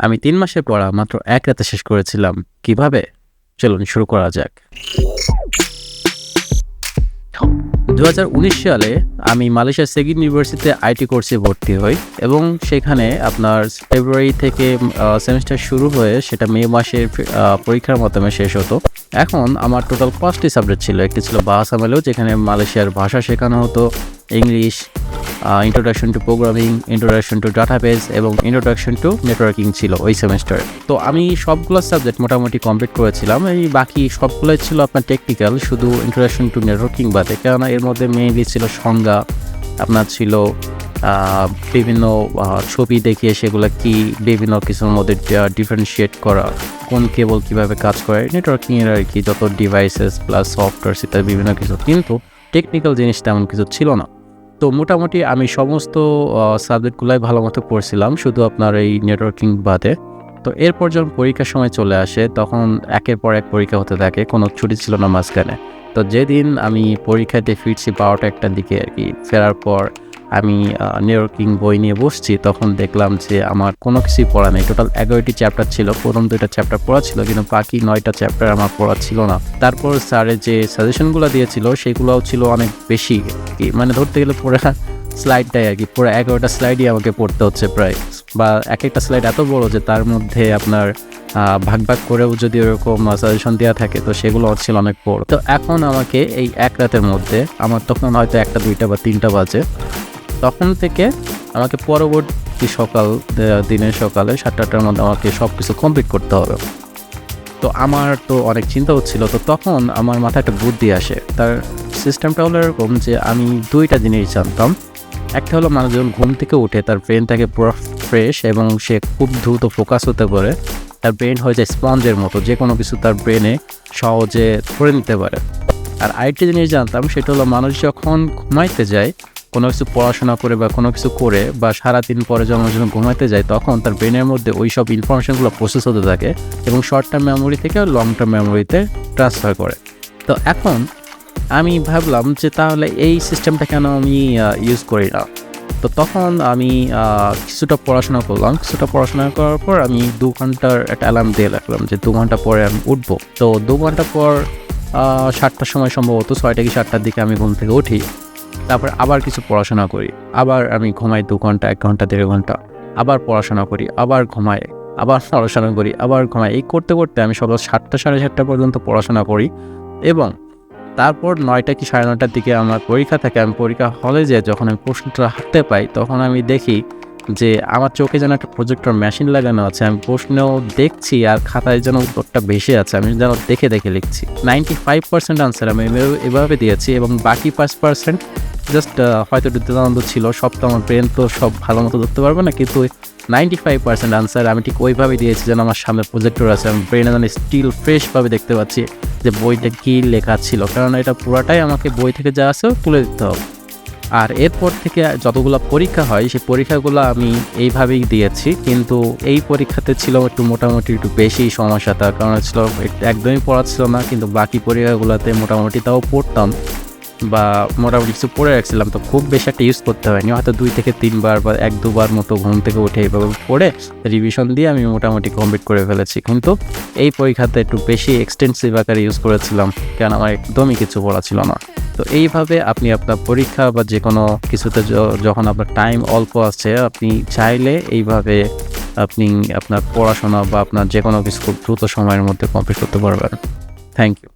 আমি 3 মাসের পড়া মাত্র 1 রাতে শেষ করেছিলাম। কিভাবে? চলুন শুরু করা যাক। 2019 সালে আমি মালয়েশিয়ার সেগিন ইউনিভার্সিটিতে আইটি কোর্সে ভর্তি হই এবং সেখানে আপনার ফেব্রুয়ারি থেকে সেমিস্টার শুরু হয়ে সেটা মে মাসের পরীক্ষার মাধ্যমে শেষ হতো। এখন আমার টোটাল 5টি সাবজেক্ট ছিল। একটি ছিল বাহাসা মেলো, যেখানে মালয়েশিয়ার ভাষা শেখানো হতো, English, introduction to programming, introduction to database এবং ইন্ট্রোডাকশন টু নেটওয়ার্কিং ছিল ওই সেমিস্টার। তো আমি সবগুলো সাবজেক্ট মোটামুটি কমপ্লিট করেছিলাম। এই বাকি সবগুলোই ছিল আপনার টেকনিক্যাল, শুধু ইন্ট্রোডাকশন টু নেটওয়ার্কিং বাদে, কেননা এর মধ্যে মেইনলি ছিল সংজ্ঞা, আপনার ছিল বিভিন্ন ছবি দেখিয়ে সেগুলো কি বিভিন্ন কিছুর মধ্যে ডিফারেন্সিয়েট করা, কোন কেবল কীভাবে কাজ করে, নেটওয়ার্কিংয়ের আর কি যত ডিভাইসেস প্লাস সফটওয়্যার ইত্যাদি বিভিন্ন কিছু, কিন্তু টেকনিক্যাল জিনিস তেমন কিছু ছিল না। তো মোটামুটি আমি সমস্ত সাবজেক্টগুলোই ভালো মতো পড়ছিলাম, শুধু আপনার এই নেটওয়ার্কিং বাদে। তো এরপর যখন পরীক্ষার সময় চলে আসে তখন একের পর এক পরীক্ষা হতে থাকে, কোনো ছুটি ছিল না মাঝখানে। তো যেদিন আমি পরীক্ষাতে ফিরছি 12টা-1টার দিকে আর কি, ফেরার পর আমি নেটওয়ার্কিং বই নিয়ে বসছি, তখন দেখলাম যে আমার কোনো কিছুই পড়া নেই। টোটাল 11টি চ্যাপ্টার ছিল, প্রথম 2টা চ্যাপ্টার পড়া ছিল, কিন্তু বাকি 9টা চ্যাপ্টার আমার পড়া ছিল না। তারপর স্যারের যে সাজেশনগুলো দিয়েছিল সেগুলোও ছিল অনেক বেশি, কি মানে ধরতে গেলে পুরো স্লাইডটাই আর কি, পুরো 11টা স্লাইডই আমাকে পড়তে হচ্ছে প্রায়, বা এক একটা স্লাইড এত বড় যে তার মধ্যে আপনার ভাগ ভাগ করেও যদি ওরকম সাজেশন দেওয়া থাকে, তো সেগুলো ছিল অনেক বড়। তো এখন আমাকে এই এক রাতের মধ্যে, আমার তখন হয়তো 1টা 2টা বা 3টা বাজে, তখন থেকে আমাকে পরবর্তী দিনের সকালে 7টার মধ্যে আমাকে সব কিছু কমপ্লিট করতে হবে। তো আমার তো অনেক চিন্তা হচ্ছিল। তো তখন আমার মাথায় একটা বুদ্ধি আসে। তার সিস্টেমটা হলো এরকম যে আমি 2টা জিনিস জানতাম। একটা হলো মানুষ যখন ঘুম থেকে উঠে তার ব্রেন থাকে পুরো ফ্রেশ এবং সে খুব দ্রুত ফোকাস হতে পারে, তার ব্রেন হয়ে যায় স্পঞ্জের মতো, যে কোনো কিছু তার ব্রেনে সহজে ধরে নিতে পারে। আর আরেকটি জিনিস জানতাম, সেটা হলো মানুষ যখন ঘুমাইতে যায়, কোনো কিছু পড়াশোনা করে বা কোনো কিছু করে বা সারাদিন পরে যখন ঘুমাইতে যায়, তখন তার ব্রেনের মধ্যে ওই সব ইনফরমেশনগুলো প্রসেস হতে থাকে এবং শর্ট টার্ম মেমোরি থেকে লং টার্ম মেমোরিতে ট্রান্সফার করে। তো এখন আমি ভাবলাম যে তাহলে এই সিস্টেমটা কেন আমি ইউজ করি না। তো তখন আমি কিছুটা পড়াশোনা করলাম। কিছুটা পড়াশোনা করার পর আমি 2 ঘন্টার একটা অ্যালার্ম দিয়ে রাখলাম যে 2 ঘন্টা পরে আমি উঠবো। তো 2 ঘন্টা পর 7টার সময়, সম্ভবত 6টা কি 7টার দিকে আমি ঘুম থেকে উঠি। তারপর আবার কিছু পড়াশোনা করি, আবার আমি ঘুমাই 2 ঘন্টা, 1 ঘন্টা, 1.5 ঘন্টা, আবার পড়াশোনা করি, আবার ঘুমাই, আবার পড়াশোনা করি, আবার ঘুমাই। এই করতে করতে আমি সকাল 7টা 7:30 পর্যন্ত পড়াশোনা করি এবং তারপর 9টা কি 9:30টার দিকে আমার পরীক্ষা থাকে। আমি পরীক্ষা হলে যেয়ে যখন আমি প্রশ্নটা হাতে পাই, তখন আমি দেখি যে আমার চোখে যেন একটা প্রজেক্টর মেশিন লাগানো আছে। আমি প্রশ্নও দেখছি আর খাতায় যেন উত্তরটা ভেসে আছে, আমি যেন দেখে দেখে লিখছি। 95% আনসার আমি এভাবে দিয়েছি এবং বাকি 5% জাস্ট হয়তো দ্বিধাদ্বন্দ্ব ছিল। সব তো আমার ব্রেন তো সব ভালো মতো ধরতে পারবে না, কিন্তু 95% আনসার আমি ঠিক ওইভাবে দিয়েছি যেন আমার সামনে প্রজেক্টর আছে, আমি ব্রেনে যেন স্টিল ফ্রেশভাবে দেখতে পাচ্ছি যে বইটা কী লেখা ছিল, কারণ এটা পুরাটাই আমাকে বই থেকে যা আছে তুলে দিতে হবে। আর এরপর থেকে যতগুলো পরীক্ষা হয় সেই পরীক্ষাগুলো আমি এইভাবেই দিয়েছি, কিন্তু এই পরীক্ষাতে ছিল একটু মোটামুটি একটু বেশি সমস্যা। তার কারণ ছিল একদমই পড়া ছিল না, কিন্তু বাকি পরীক্ষাগুলোতে মোটামুটি তাও পড়তাম বা মোটামুটি কিছু পড়ে রাখছিলাম। তো খুব বেশি একটা ইউজ করতে হয়নি, হয়তো 2 থেকে 3 বার বা 1-2 বার মতো ঘুম থেকে উঠে এইভাবে পড়ে রিভিশন দিয়ে আমি মোটামুটি কমপ্লিট করে ফেলেছি। কিন্তু এই পরীক্ষাতে একটু বেশি এক্সটেন্সিভ আকারে ইউজ করেছিলাম, কারণ আমার একদমই কিছু পড়া ছিল না। তো এইভাবে আপনি আপনার পরীক্ষা বা যে কোনো কিছুতে যখন আপনার টাইম অল্প আছে, আপনি চাইলে এইভাবে আপনি আপনার পড়াশোনা বা আপনার যে কোনো কিছু খুব দ্রুত সময়ের মধ্যে কমপ্লিট করতে পারবেন। Thank you.